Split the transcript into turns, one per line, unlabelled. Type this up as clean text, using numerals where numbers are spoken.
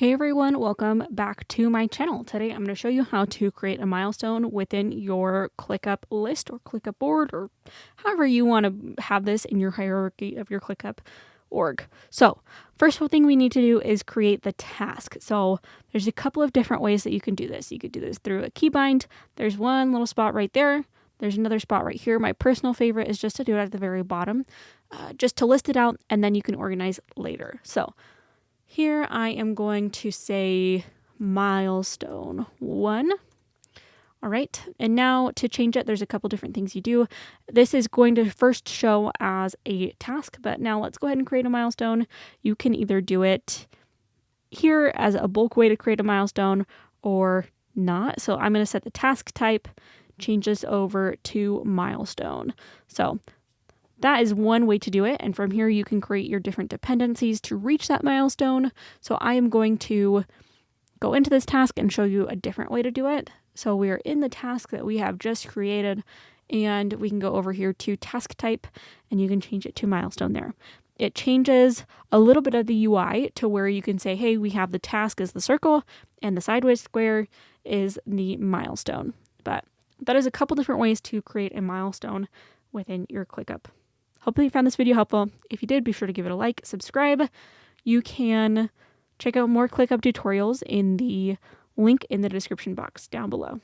Hey everyone, welcome back to my channel. Today I'm going to show you how to create a milestone within your ClickUp list or ClickUp board, or however you want to have this in your hierarchy of your ClickUp org. So first thing we need to do is create the task. So there's a couple of different ways that you can do this. You could do this through a keybind. There's one little spot right there. There's another spot right here. My personal favorite is just to do it at the very bottom, just to list it out, and then you can organize later. So here I am going to say milestone 1. All right, and now to change it, there's a couple different things you do. This is going to first show as a task, but now let's go ahead and create a milestone. You can either do it here as a bulk way to create a milestone or not. So I'm going to set the task type, change this over to milestone. So that is one way to do it, and from here you can create your different dependencies to reach that milestone. So I am going to go into this task and show you a different way to do it. So we are in the task that we have just created, and we can go over here to task type, and you can change it to milestone there. It changes a little bit of the UI to where you can say, hey, we have the task as the circle, and the sideways square is the milestone. But that is a couple different ways to create a milestone within your ClickUp. Hopefully you found this video helpful. If you did, be sure to give it a like, subscribe. You can check out more ClickUp tutorials in the link in the description box down below.